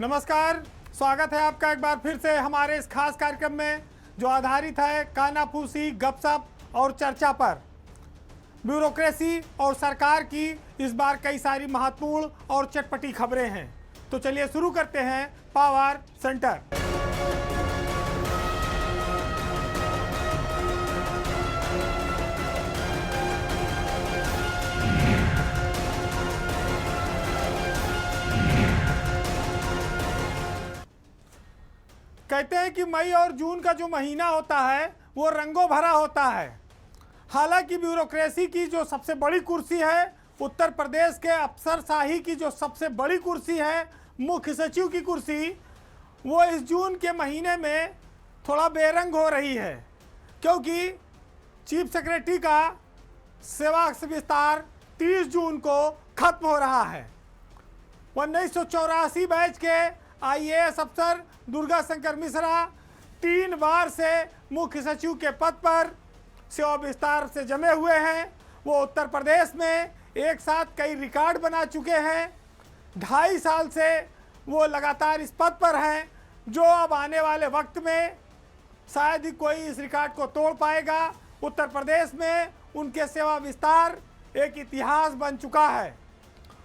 नमस्कार, स्वागत है आपका एक बार फिर से हमारे इस खास कार्यक्रम में जो आधारित है कानाफूसी, गपशप और चर्चा पर। ब्यूरोक्रेसी और सरकार की इस बार कई सारी महत्वपूर्ण और चटपटी खबरें हैं। तो चलिए शुरू करते हैं पावर सेंटर। कहते हैं कि मई और जून का जो महीना होता है वो रंगों भरा होता है। हालांकि ब्यूरोक्रेसी की जो सबसे बड़ी कुर्सी है, उत्तर प्रदेश के अफसरशाही की जो सबसे बड़ी कुर्सी है, मुख्य सचिव की कुर्सी, वो इस जून के महीने में थोड़ा बेरंग हो रही है, क्योंकि चीफ सेक्रेटरी का सेवा विस्तार 30 जून को खत्म हो रहा है। 1984 बैच के IAS अफसर दुर्गा शंकर मिश्रा 3 बार से मुख्य सचिव के पद पर सेवा विस्तार से जमे हुए हैं। वो उत्तर प्रदेश में एक साथ कई रिकॉर्ड बना चुके हैं। 2.5 साल से वो लगातार इस पद पर हैं, जो अब आने वाले वक्त में शायद ही कोई इस रिकॉर्ड को तोड़ पाएगा। उत्तर प्रदेश में उनके सेवा विस्तार एक इतिहास बन चुका है।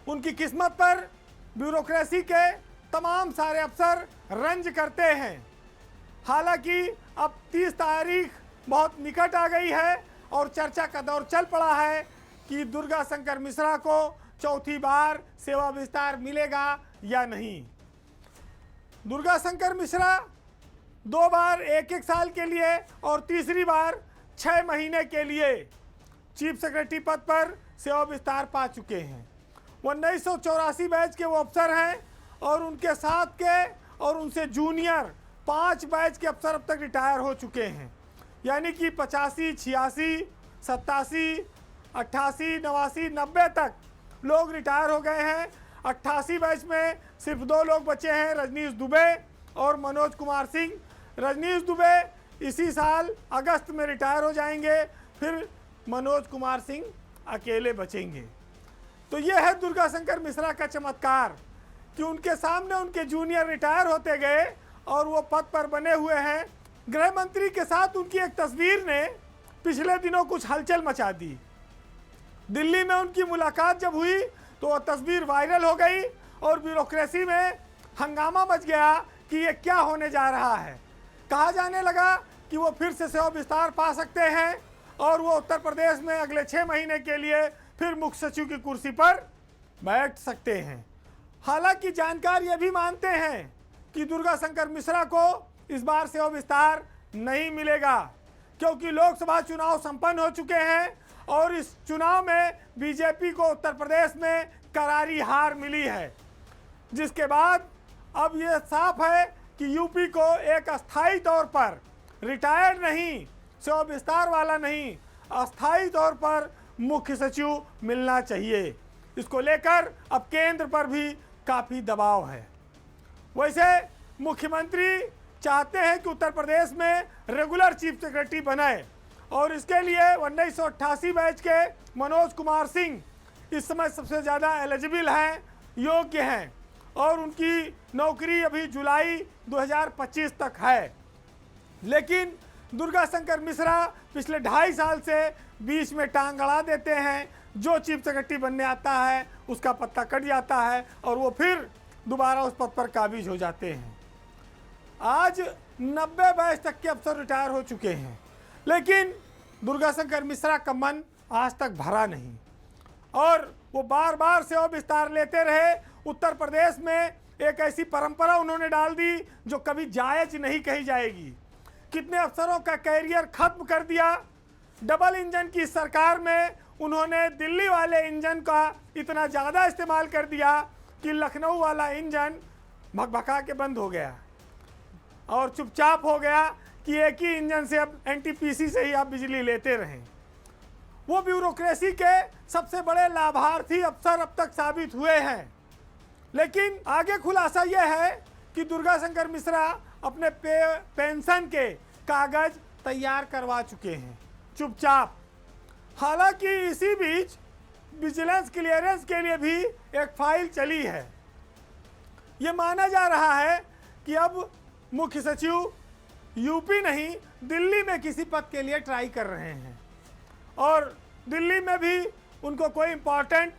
उनकी किस्मत पर ब्यूरोक्रेसी के तमाम सारे अफसर रंज करते हैं। हालांकि अब 30 तारीख बहुत निकट आ गई है और चर्चा का दौर चल पड़ा है कि दुर्गा शंकर मिश्रा को चौथी बार सेवा विस्तार मिलेगा या नहीं। दुर्गा शंकर मिश्रा 2 बार 1-1 साल के लिए और तीसरी बार 6 महीने के लिए चीफ सेक्रेटरी पद पर सेवा विस्तार पा चुके हैं। 1984 बैच के वो अफसर हैं और उनके साथ के और उनसे जूनियर 5 बैच के अफसर अब तक रिटायर हो चुके हैं। यानी कि 85, 86, 87, 88, 89, 90 तक लोग रिटायर हो गए हैं। 88 बैच में सिर्फ 2 लोग बचे हैं, रजनीश दुबे और मनोज कुमार सिंह। रजनीश दुबे इसी साल अगस्त में रिटायर हो जाएंगे, फिर मनोज कुमार सिंह अकेले बचेंगे। तो ये है दुर्गा शंकर मिश्रा का चमत्कार कि उनके सामने उनके जूनियर रिटायर होते गए और वो पद पर बने हुए हैं। गृह मंत्री के साथ उनकी एक तस्वीर ने पिछले दिनों कुछ हलचल मचा दी। दिल्ली में उनकी मुलाकात जब हुई तो वो तस्वीर वायरल हो गई और ब्यूरोक्रेसी में हंगामा मच गया कि ये क्या होने जा रहा है। कहा जाने लगा कि वो फिर से सेवा विस्तार पा सकते हैं और वो उत्तर प्रदेश में अगले 6 महीने के लिए फिर मुख्य सचिव की कुर्सी पर बैठ सकते हैं। हालांकि जानकार ये भी मानते हैं कि दुर्गा शंकर मिश्रा को इस बार सेवा विस्तार नहीं मिलेगा, क्योंकि लोकसभा चुनाव संपन्न हो चुके हैं और इस चुनाव में बीजेपी को उत्तर प्रदेश में करारी हार मिली है, जिसके बाद अब ये साफ है कि यूपी को एक अस्थायी तौर पर रिटायर्ड नहीं, सेवा विस्तार वाला नहीं, अस्थायी तौर पर मुख्य सचिव मिलना चाहिए। इसको लेकर अब केंद्र पर भी काफ़ी दबाव है। वैसे मुख्यमंत्री चाहते हैं कि उत्तर प्रदेश में रेगुलर चीफ सेक्रेटरी बने और इसके लिए 1988 बैच के मनोज कुमार सिंह इस समय सबसे ज़्यादा एलिजिबल हैं, योग्य हैं और उनकी नौकरी अभी जुलाई 2025 तक है। लेकिन दुर्गा शंकर मिश्रा पिछले 2.5 साल से बीच में टांग अड़ा देते हैं। जो चीफ सेक्रेटरी बनने आता है उसका पत्ता कट जाता है और वो फिर दोबारा उस पद पर काबिज हो जाते हैं। आज 90 बैच तक के अफसर रिटायर हो चुके हैं, लेकिन दुर्गा शंकर मिश्रा का मन आज तक भरा नहीं और वो बार बार सेवा विस्तार लेते रहे। उत्तर प्रदेश में एक ऐसी परंपरा उन्होंने डाल दी जो कभी जायज नहीं कही जाएगी। कितने अफसरों का कैरियर खत्म कर दिया। डबल इंजन की सरकार में उन्होंने दिल्ली वाले इंजन का इतना ज़्यादा इस्तेमाल कर दिया कि लखनऊ वाला इंजन भकभका के बंद हो गया और चुपचाप हो गया कि एक ही इंजन से अब NTPC से ही आप बिजली लेते रहें। वो ब्यूरोक्रेसी के सबसे बड़े लाभार्थी अफसर अब तक साबित हुए हैं। लेकिन आगे खुलासा यह है कि दुर्गा शंकर मिश्रा अपने पेंशन के कागज तैयार करवा चुके हैं चुपचाप। हालांकि इसी बीच विजिलेंस क्लियरेंस के लिए भी एक फाइल चली है। ये माना जा रहा है कि अब मुख्य सचिव यूपी नहीं दिल्ली में किसी पद के लिए ट्राई कर रहे हैं और दिल्ली में भी उनको कोई इम्पोर्टेंट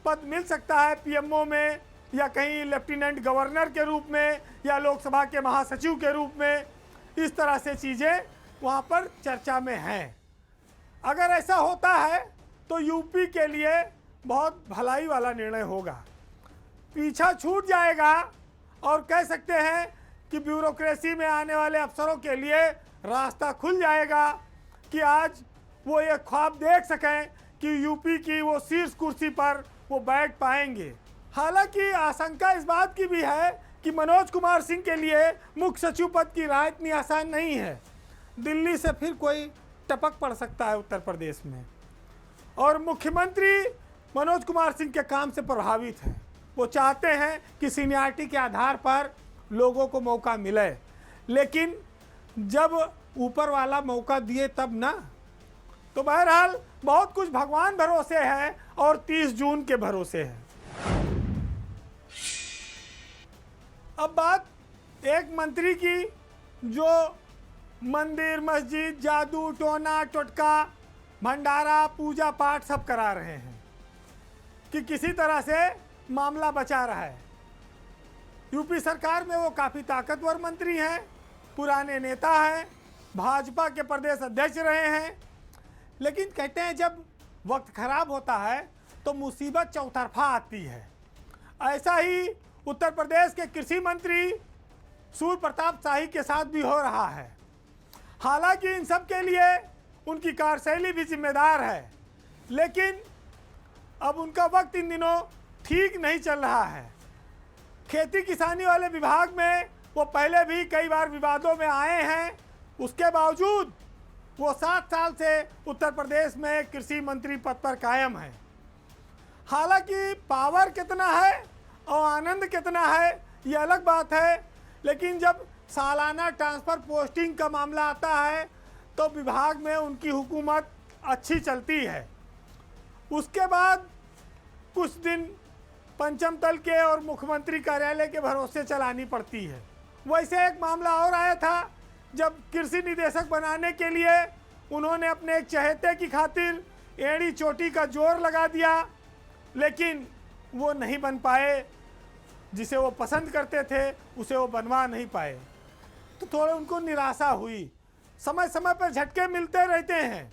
पद मिल सकता है, पीएमओ में या कहीं लेफ्टिनेंट गवर्नर के रूप में या लोकसभा के महासचिव के रूप में। इस तरह से चीज़ें वहाँ पर चर्चा में हैं। अगर ऐसा होता है तो यूपी के लिए बहुत भलाई वाला निर्णय होगा, पीछा छूट जाएगा और कह सकते हैं कि ब्यूरोक्रेसी में आने वाले अफसरों के लिए रास्ता खुल जाएगा कि आज वो ये ख्वाब देख सकें कि यूपी की वो शीर्ष कुर्सी पर वो बैठ पाएंगे। हालांकि आशंका इस बात की भी है कि मनोज कुमार सिंह के लिए मुख्य सचिव पद की राह इतनी आसान नहीं है। दिल्ली से फिर कोई टपक पड़ सकता है उत्तर प्रदेश में और मुख्यमंत्री मनोज कुमार सिंह के काम से प्रभावित हैं। वो चाहते हैं कि सीनियरिटी के आधार पर लोगों को मौका मिले, लेकिन जब ऊपर वाला मौका दिए तब ना। तो बहरहाल बहुत कुछ भगवान भरोसे है और 30 जून के भरोसे है। अब बात एक मंत्री की जो मंदिर मस्जिद जादू टोना टोटका भंडारा पूजा पाठ सब करा रहे हैं कि किसी तरह से मामला बचा रहा है। यूपी सरकार में वो काफ़ी ताकतवर मंत्री हैं, पुराने नेता हैं, भाजपा के प्रदेश अध्यक्ष रहे हैं, लेकिन कहते हैं जब वक्त खराब होता है तो मुसीबत चौतरफा आती है। ऐसा ही उत्तर प्रदेश के कृषि मंत्री सूर्य प्रताप शाही के साथ भी हो रहा है। हालांकि इन सब के लिए उनकी कार्यशैली भी जिम्मेदार है, लेकिन अब उनका वक्त इन दिनों ठीक नहीं चल रहा है। खेती किसानी वाले विभाग में वो पहले भी कई बार विवादों में आए हैं, उसके बावजूद वो 7 साल से उत्तर प्रदेश में कृषि मंत्री पद पर कायम है। हालांकि पावर कितना है और आनंद कितना है ये अलग बात है, लेकिन जब सालाना ट्रांसफ़र पोस्टिंग का मामला आता है तो विभाग में उनकी हुकूमत अच्छी चलती है। उसके बाद कुछ दिन पंचम तल के और मुख्यमंत्री कार्यालय के भरोसे चलानी पड़ती है। वैसे एक मामला और आया था जब कृषि निदेशक बनाने के लिए उन्होंने अपने एक चहेते की खातिर एड़ी चोटी का जोर लगा दिया, लेकिन वो नहीं बन पाए। जिसे वो पसंद करते थे उसे वो बनवा नहीं पाए, तो थोड़ा उनको निराशा हुई। समय समय पर झटके मिलते रहते हैं।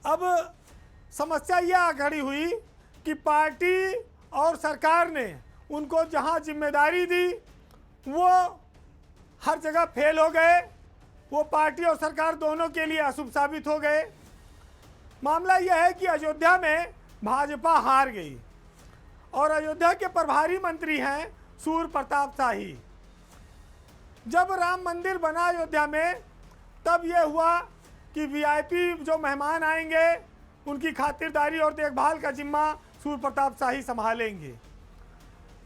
अब समस्या यह खड़ी हुई कि पार्टी और सरकार ने उनको जहां जिम्मेदारी दी वो हर जगह फेल हो गए। वो पार्टी और सरकार दोनों के लिए अशुभ साबित हो गए। मामला यह है कि अयोध्या में भाजपा हार गई और अयोध्या के प्रभारी मंत्री हैं सूर्य प्रताप शाही। जब राम मंदिर बना अयोध्या में तब यह हुआ कि वीआईपी जो मेहमान आएंगे उनकी खातिरदारी और देखभाल का जिम्मा सूर्य प्रताप शाही संभालेंगे।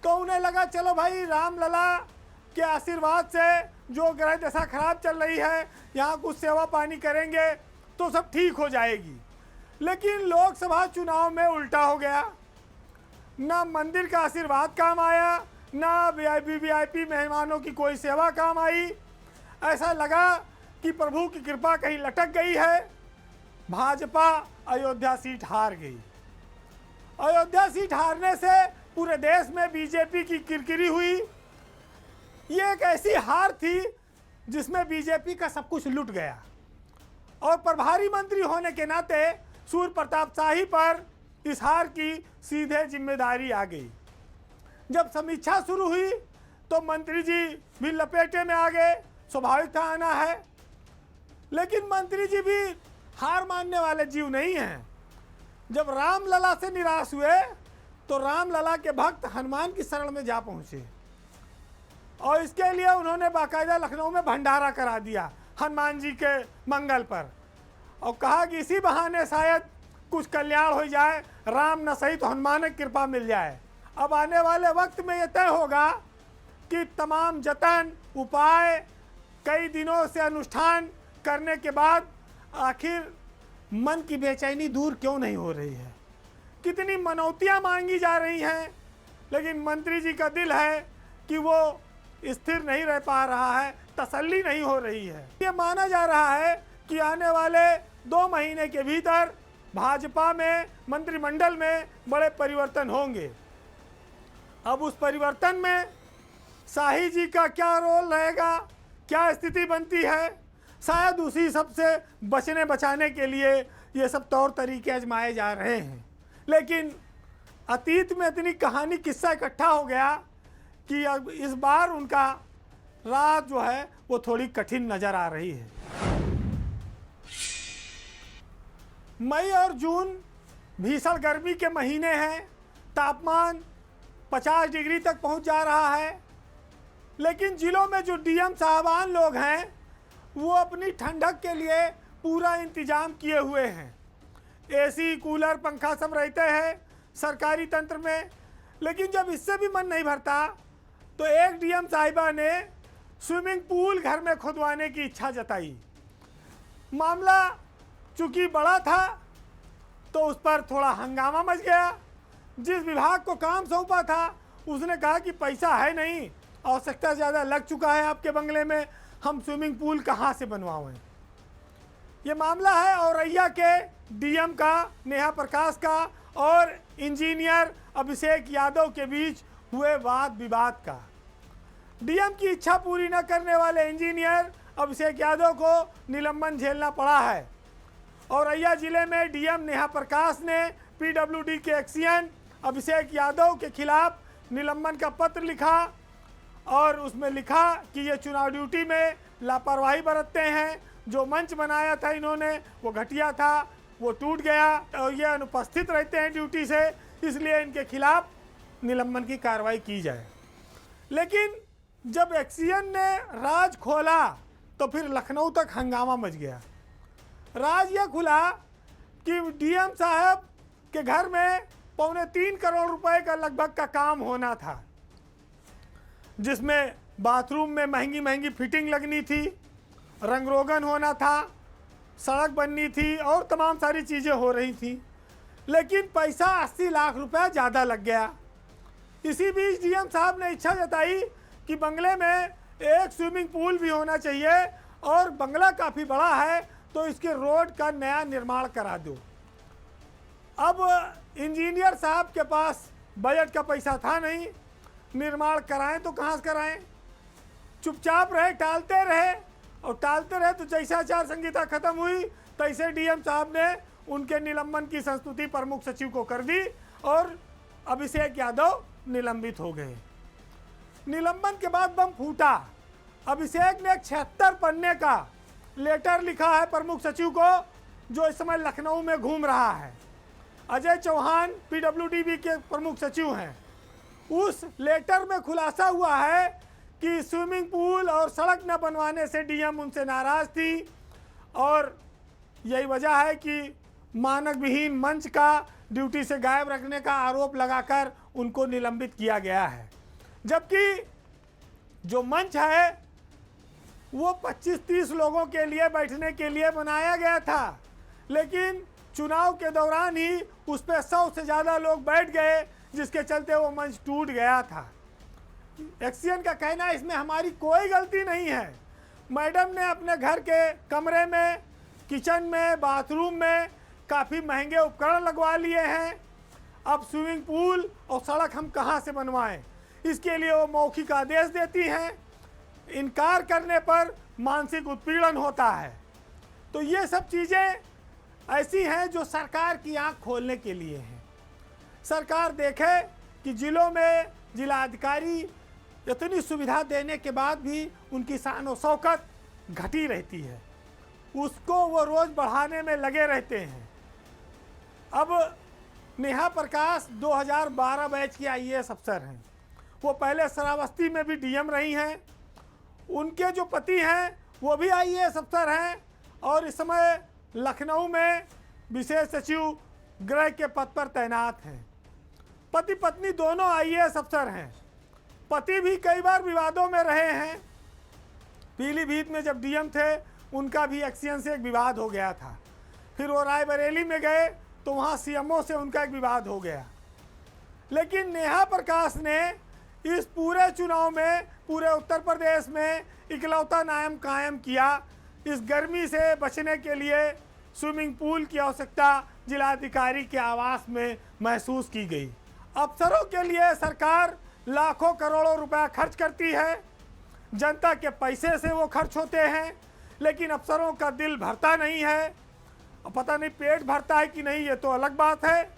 तो उन्हें लगा चलो भाई राम लला के आशीर्वाद से जो ग्रह दशा खराब चल रही है यहाँ कुछ सेवा पानी करेंगे तो सब ठीक हो जाएगी। लेकिन लोकसभा चुनाव में उल्टा हो गया। ना मंदिर का आशीर्वाद काम आया, ना वीआईपी मेहमानों की कोई सेवा काम आई। ऐसा लगा कि प्रभु की कृपा कहीं लटक गई है। भाजपा अयोध्या सीट हार गई। अयोध्या सीट हारने से पूरे देश में बीजेपी की किरकिरी हुई। ये एक ऐसी हार थी जिसमें बीजेपी का सब कुछ लुट गया और प्रभारी मंत्री होने के नाते सूर्य प्रताप शाही पर इस हार की सीधे जिम्मेदारी आ गई। जब समीक्षा शुरू हुई तो मंत्री जी भी लपेटे में आ गए, स्वाभाविक था आना है। लेकिन मंत्री जी भी हार मानने वाले जीव नहीं हैं। जब राम लला से निराश हुए तो राम लला के भक्त हनुमान की शरण में जा पहुंचे और इसके लिए उन्होंने बाकायदा लखनऊ में भंडारा करा दिया हनुमान जी के मंगल पर और कहा कि इसी बहाने शायद कुछ कल्याण हो जाए, राम न सही तो हनुमान की कृपा मिल जाए। अब आने वाले वक्त में यह तय होगा कि तमाम जतन उपाय कई दिनों से अनुष्ठान करने के बाद आखिर मन की बेचैनी दूर क्यों नहीं हो रही है। कितनी मनौतियाँ मांगी जा रही हैं, लेकिन मंत्री जी का दिल है कि वो स्थिर नहीं रह पा रहा है, तसल्ली नहीं हो रही है। ये माना जा रहा है कि आने वाले 2 महीने के भीतर भाजपा में, मंत्रिमंडल में बड़े परिवर्तन होंगे। अब उस परिवर्तन में शाही जी का क्या रोल रहेगा, क्या स्थिति बनती है, शायद उसी सब से बचने बचाने के लिए ये सब तौर तरीके आजमाए जा रहे हैं। लेकिन अतीत में इतनी कहानी किस्सा इकट्ठा हो गया कि अब इस बार उनका राह जो है वो थोड़ी कठिन नजर आ रही है। मई और जून भीषण गर्मी के महीने हैं, तापमान 50 डिग्री तक पहुंच जा रहा है। लेकिन जिलों में जो डीएम साहबान लोग हैं वो अपनी ठंडक के लिए पूरा इंतजाम किए हुए हैं। एसी, कूलर, पंखा सब रहते हैं सरकारी तंत्र में। लेकिन जब इससे भी मन नहीं भरता तो एक डीएम साहिबा ने स्विमिंग पूल घर में खुदवाने की इच्छा जताई। मामला चूंकि बड़ा था तो उस पर थोड़ा हंगामा मच गया। जिस विभाग को काम सौंपा था उसने कहा कि पैसा है नहीं, आवश्यकता ज़्यादा लग चुका है आपके बंगले में, हम स्विमिंग पूल कहाँ से बनवाएं। ये मामला है औरैया के डीएम का, नेहा प्रकाश का और इंजीनियर अभिषेक यादव के बीच हुए वाद विवाद का। डीएम की इच्छा पूरी न करने वाले इंजीनियर अभिषेक यादव को निलंबन झेलना पड़ा है। औरैया जिले में डीएम नेहा प्रकाश ने पीडब्ल्यूडी के एक्सियन अभिषेक यादव के खिलाफ निलंबन का पत्र लिखा और उसमें लिखा कि ये चुनाव ड्यूटी में लापरवाही बरतते हैं। जो मंच बनाया था इन्होंने वो घटिया था, वो टूट गया और ये अनुपस्थित रहते हैं ड्यूटी से, इसलिए इनके खिलाफ निलंबन की कार्रवाई की जाए। लेकिन जब एक्सियन ने राज खोला तो फिर लखनऊ तक हंगामा मच गया। राज यह खुला कि डीएम साहब के घर में 3.25 करोड़ रुपए का लगभग का काम होना था, जिसमें बाथरूम में महंगी महंगी फिटिंग लगनी थी, रंग रोगन होना था, सड़क बननी थी और तमाम सारी चीज़ें हो रही थी। लेकिन पैसा 80 लाख रुपए ज़्यादा लग गया। इसी बीच डीएम साहब ने इच्छा जताई कि बंगले में एक स्विमिंग पूल भी होना चाहिए और बंगला काफ़ी बड़ा है तो इसके रोड का नया निर्माण करा दो। अब इंजीनियर साहब के पास बजट का पैसा था नहीं, निर्माण कराएं तो कहाँ से कराएं। चुपचाप रहे, टालते रहे और टालते रहे तो जैसे आचार संहिता खत्म हुई तैसे डीएम साहब ने उनके निलंबन की संस्तुति प्रमुख सचिव को कर दी और अभिषेक यादव निलंबित हो गए। निलंबन के बाद बम फूटा। अभिषेक ने 76 पन्ने का लेटर लिखा है प्रमुख सचिव को, जो इस समय लखनऊ में घूम रहा है। अजय चौहान पीडब्ल्यूडी के प्रमुख सचिव हैं। उस लेटर में खुलासा हुआ है कि स्विमिंग पूल और सड़क न बनवाने से डीएम उनसे नाराज थी और यही वजह है कि मानक विहीन मंच का ड्यूटी से गायब रखने का आरोप लगाकर उनको निलंबित किया गया है। जबकि जो मंच है वो 25-30 लोगों के लिए बैठने के लिए बनाया गया था, लेकिन चुनाव के दौरान ही उस पर 100 से ज़्यादा लोग बैठ गए, जिसके चलते वो मंच टूट गया था। एक्सियन का कहना है इसमें हमारी कोई गलती नहीं है। मैडम ने अपने घर के कमरे में, किचन में, बाथरूम में काफ़ी महंगे उपकरण लगवा लिए हैं। अब स्विमिंग पूल और सड़क हम कहाँ से बनवाएं, इसके लिए वो मौखिक आदेश देती हैं। इनकार करने पर मानसिक उत्पीड़न होता है। तो ये सब चीज़ें ऐसी हैं जो सरकार की आंख खोलने के लिए हैं। सरकार देखे कि जिलों में जिलाधिकारी इतनी सुविधा देने के बाद भी उनकी शान और शौकत घटी रहती है, उसको वो रोज़ बढ़ाने में लगे रहते हैं। अब नेहा प्रकाश 2012 बैच की आईएएस अफसर हैं। वो पहले श्रावस्ती में भी डीएम रही हैं। उनके जो पति हैं वो भी आईएएस अफसर हैं और इस समय लखनऊ में विशेष सचिव गृह के पद पर तैनात हैं। पति पत्नी दोनों आईएएस अफसर हैं। पति भी कई बार विवादों में रहे हैं। पीलीभीत में जब डीएम थे उनका भी एक्सियन से एक विवाद हो गया था। फिर वो रायबरेली में गए तो वहाँ सीएमओ से उनका एक विवाद हो गया। लेकिन नेहा प्रकाश ने इस पूरे चुनाव में पूरे उत्तर प्रदेश में इकलौता नाम कायम किया। इस गर्मी से बचने के लिए स्विमिंग पूल की आवश्यकता जिलाधिकारी के आवास में महसूस की गई। अफसरों के लिए सरकार लाखों करोड़ों रुपया खर्च करती है, जनता के पैसे से वो खर्च होते हैं, लेकिन अफसरों का दिल भरता नहीं है। पता नहीं पेट भरता है कि नहीं, ये तो अलग बात है,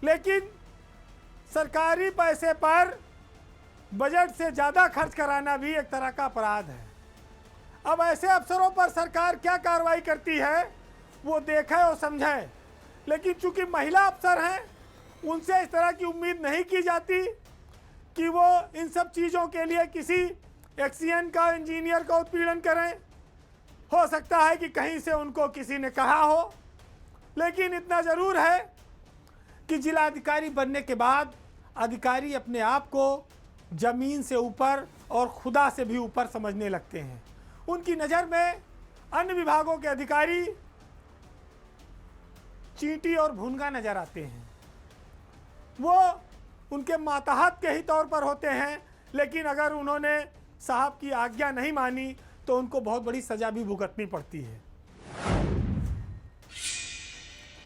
लेकिन सरकारी पैसे पर बजट से ज़्यादा खर्च कराना भी एक तरह का अपराध है। अब ऐसे अफसरों पर सरकार क्या कार्रवाई करती है वो देखे और समझे, लेकिन चूंकि महिला अफसर हैं उनसे इस तरह की उम्मीद नहीं की जाती कि वो इन सब चीज़ों के लिए किसी एक्सीएन का इंजीनियर का उत्पीड़न करें। हो सकता है कि कहीं से उनको किसी ने कहा हो, लेकिन इतना ज़रूर है कि जिलाधिकारी बनने के बाद अधिकारी अपने आप को ज़मीन से ऊपर और खुदा से भी ऊपर समझने लगते हैं। उनकी नज़र में अन्य विभागों के अधिकारी चींटी और भुनगा नज़र आते हैं। वो उनके मातहत के ही तौर पर होते हैं, लेकिन अगर उन्होंने साहब की आज्ञा नहीं मानी तो उनको बहुत बड़ी सज़ा भी भुगतनी पड़ती है।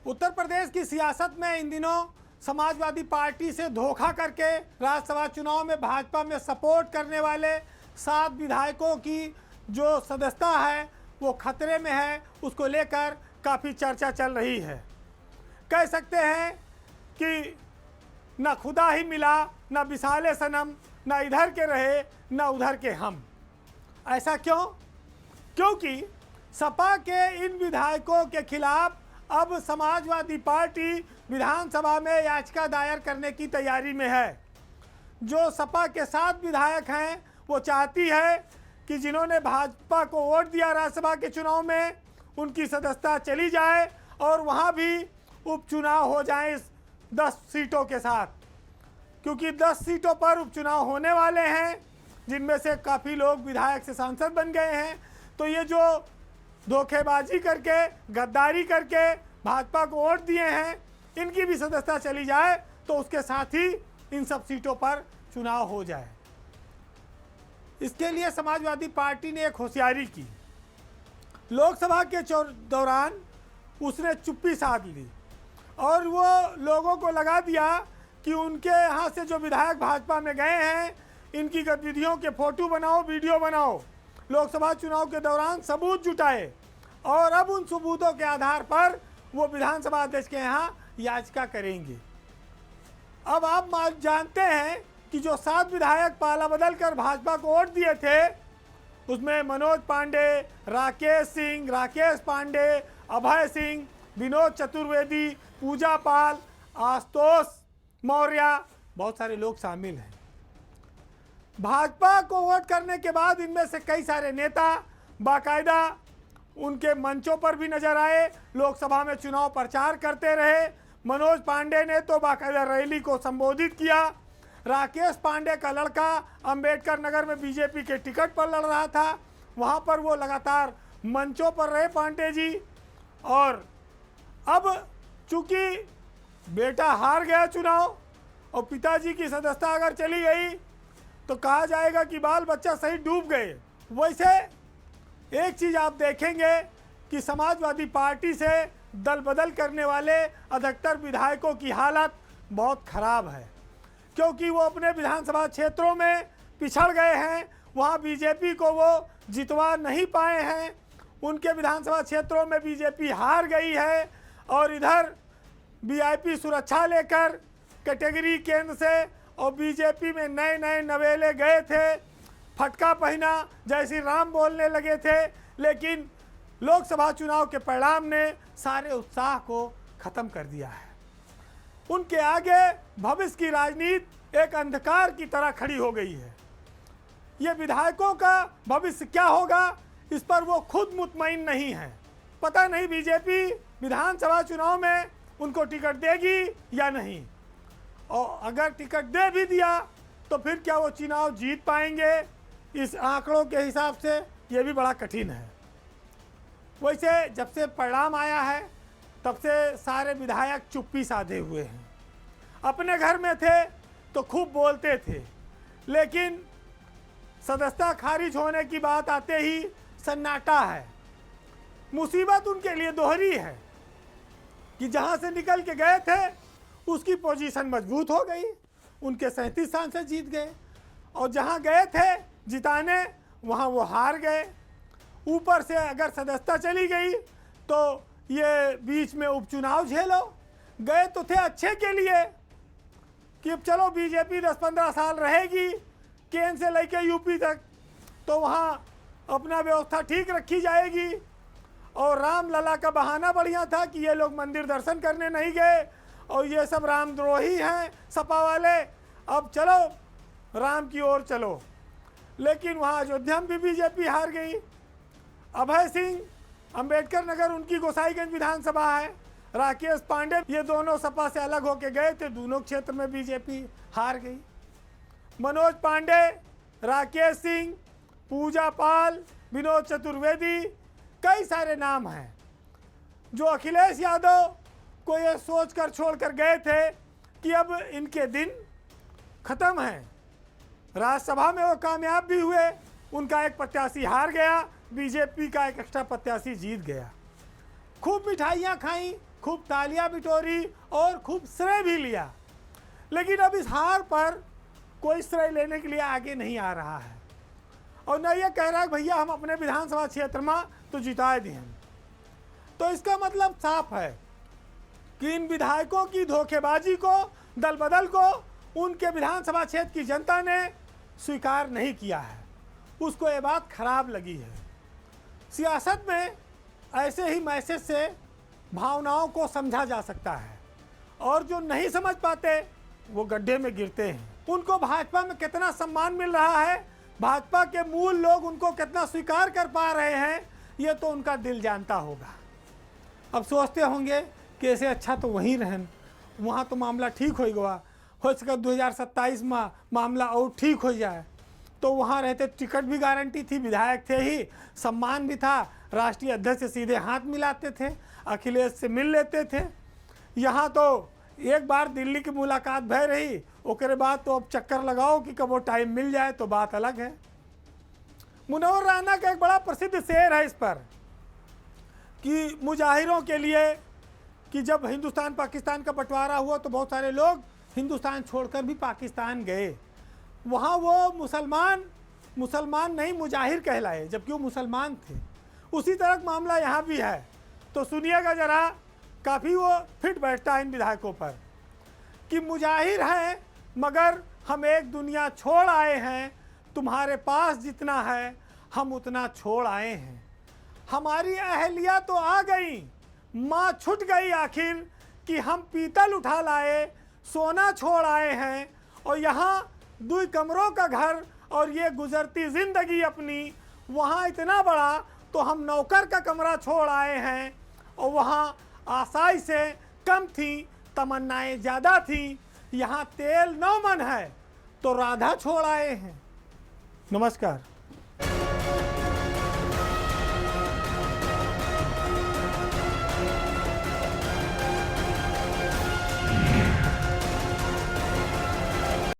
उत्तर प्रदेश की सियासत में इन दिनों समाजवादी पार्टी से धोखा करके राज्यसभा चुनाव में भाजपा में सपोर्ट करने वाले 7 विधायकों की जो सदस्यता है वो खतरे में है। उसको लेकर काफ़ी चर्चा चल रही है। कह सकते हैं कि न खुदा ही मिला, न विसाले सनम, न इधर के रहे न उधर के हम। ऐसा क्यों? क्योंकि सपा के इन विधायकों के खिलाफ अब समाजवादी पार्टी विधानसभा में याचिका दायर करने की तैयारी में है। जो सपा के 7 विधायक हैं वो चाहती है कि जिन्होंने भाजपा को वोट दिया राज्यसभा के चुनाव में उनकी सदस्यता चली जाए और वहाँ भी उपचुनाव हो जाए इस 10 सीटों के साथ, क्योंकि 10 सीटों पर उपचुनाव होने वाले हैं, जिनमें से काफ़ी लोग विधायक से सांसद बन गए हैं। तो ये जो धोखेबाजी करके गद्दारी करके भाजपा को वोट दिए हैं, इनकी भी सदस्यता चली जाए तो उसके साथ ही इन सब सीटों पर चुनाव हो जाए। इसके लिए समाजवादी पार्टी ने एक होशियारी की। लोकसभा के दौरान उसने चुप्पी साध ली और वो लोगों को लगा दिया कि उनके यहाँ से जो विधायक भाजपा में गए हैं इनकी गतिविधियों के फोटो बनाओ, वीडियो बनाओ, लोकसभा चुनाव के दौरान सबूत जुटाए और अब उन सबूतों के आधार पर वो विधानसभा अध्यक्ष के यहाँ याचिका करेंगे। अब आप जानते हैं कि जो 7 विधायक पाला बदल कर भाजपा को वोट दिए थे उसमें मनोज पांडे, राकेश सिंह, राकेश पांडे, अभय सिंह, विनोद चतुर्वेदी, पूजा पाल, आशुतोष मौर्य, बहुत सारे लोग शामिल हैं। भाजपा को वोट करने के बाद इनमें से कई सारे नेता बाकायदा उनके मंचों पर भी नजर आए, लोकसभा में चुनाव प्रचार करते रहे। मनोज पांडे ने तो बाकायदा रैली को संबोधित किया। राकेश पांडे का लड़का अंबेडकर नगर में बीजेपी के टिकट पर लड़ रहा था, वहां पर वो लगातार मंचों पर रहे पांडे जी। और अब चूंकि बेटा हार गया चुनाव और पिताजी की सदस्यता अगर चली गई तो कहा जाएगा कि बाल बच्चा सही डूब गए। वैसे एक चीज़ आप देखेंगे कि समाजवादी पार्टी से दल बदल करने वाले अधिकतर विधायकों की हालत बहुत खराब है, क्योंकि वो अपने विधानसभा क्षेत्रों में पिछड़ गए हैं। वहाँ बीजेपी को वो जितवा नहीं पाए हैं, उनके विधानसभा क्षेत्रों में बीजेपी हार गई है। और इधर वीआईपी सुरक्षा लेकर कैटेगरी केंद्र से और बीजेपी में नए नए नवेले गए थे, फटका पहना जय श्री राम बोलने लगे थे, लेकिन लोकसभा चुनाव के परिणाम ने सारे उत्साह को खत्म कर दिया है। उनके आगे भविष्य की राजनीति एक अंधकार की तरह खड़ी हो गई है। ये विधायकों का भविष्य क्या होगा इस पर वो खुद मुतमईन नहीं है। पता नहीं बीजेपी विधानसभा चुनाव में उनको टिकट देगी या नहीं, और अगर टिकट दे भी दिया तो फिर क्या वो चुनाव जीत पाएंगे, इस आंकड़ों के हिसाब से ये भी बड़ा कठिन है। वैसे जब से परिणाम आया है तब से सारे विधायक चुप्पी साधे हुए हैं, अपने घर में थे, तो खूब बोलते थे, लेकिन सदस्यता खारिज होने की बात आते ही सन्नाटा है। मुसीबत उनके लिए दोहरी है कि जहां से निकल के गए थे उसकी पोजीशन मजबूत हो गई, उनके 37 सांसद जीत गए, और जहां गए थे जिताने वहां वो हार गए। ऊपर से अगर सदस्यता चली गई तो ये बीच में उपचुनाव झेलो। गए तो थे अच्छे के लिए कि अब चलो बीजेपी 10-15 साल रहेगी, केंद्र से लेकर यूपी तक, तो वहाँ अपना व्यवस्था ठीक रखी जाएगी। और रामलला का बहाना बढ़िया था कि ये लोग मंदिर दर्शन करने नहीं गए और ये सब रामद्रोही हैं सपा वाले, अब चलो राम की ओर चलो। लेकिन वहाँ अयोध्या में भी बीजेपी हार गई। अभय सिंह, अंबेडकर नगर उनकी गोसाईगंज विधानसभा है, राकेश पांडे, ये दोनों सपा से अलग होके गए थे, दोनों क्षेत्र में बीजेपी हार गई। मनोज पांडे, राकेश सिंह, पूजा पाल, विनोद चतुर्वेदी, कई सारे नाम हैं जो अखिलेश यादव को ये सोच कर छोड़ कर गए थे कि अब इनके दिन खत्म हैं। राज्यसभा में वो कामयाब भी हुए, उनका एक प्रत्याशी हार गया, बीजेपी का एक एक्स्ट्रा प्रत्याशी जीत गया। खूब मिठाइयाँ खाई, खूब तालियां बिटोरी और खूब श्रेय भी लिया, लेकिन अब इस हार पर कोई श्रेय लेने के लिए आगे नहीं आ रहा है और न ये कह रहा है भैया हम अपने विधानसभा क्षेत्र में तो जिता दिए। तो इसका मतलब साफ है कि इन विधायकों की धोखेबाजी को, दल बदल को उनके विधानसभा क्षेत्र की जनता ने स्वीकार नहीं किया है, उसको ये बात खराब लगी है। सियासत में ऐसे ही मैसेज से भावनाओं को समझा जा सकता है और जो नहीं समझ पाते वो गड्ढे में गिरते हैं। उनको भाजपा में कितना सम्मान मिल रहा है, भाजपा के मूल लोग उनको कितना स्वीकार कर पा रहे हैं, ये तो उनका दिल जानता होगा। अब सोचते होंगे कि ऐसे अच्छा तो वहीं रहन, वहाँ तो मामला ठीक हो गया, हो सका 2027 में मामला और ठीक हो जाए, तो वहाँ रहते टिकट भी गारंटी थी, विधायक थे ही, सम्मान भी था, राष्ट्रीय अध्यक्ष से सीधे हाथ मिलाते थे, अखिलेश से मिल लेते थे। यहाँ तो एक बार दिल्ली की मुलाकात भय रही, उसके बाद तो अब चक्कर लगाओ कि कब वो टाइम मिल जाए तो बात अलग है। मुनव्वर राना का एक बड़ा प्रसिद्ध शेर है इस पर कि मुजाहिरों के लिए कि जब हिंदुस्तान पाकिस्तान का बंटवारा हुआ तो बहुत सारे लोग हिंदुस्तान छोड़कर भी पाकिस्तान गए, वहाँ वो मुसलमान नहीं मुजाहिर कहलाए जबकि वो मुसलमान थे। उसी तरह मामला यहाँ भी है, तो सुनिएगा जरा, काफ़ी वो फिट बैठता है इन विधायकों पर कि मुजाहिर हैं मगर हम एक दुनिया छोड़ आए हैं, तुम्हारे पास जितना है हम उतना छोड़ आए हैं। हमारी अहलिया तो आ गई, माँ छूट गई आखिर कि हम पीतल उठा लाए, सोना छोड़ आए हैं, और यहाँ 2 कमरों का घर और ये गुजरती ज़िंदगी अपनी, वहाँ इतना बड़ा तो हम नौकर का कमरा छोड़ आए हैं, और वहाँ आशाएं से कम थी, तमन्नाएं ज़्यादा थी, यहाँ तेल 9 मन है तो राधा छोड़ आए हैं। नमस्कार।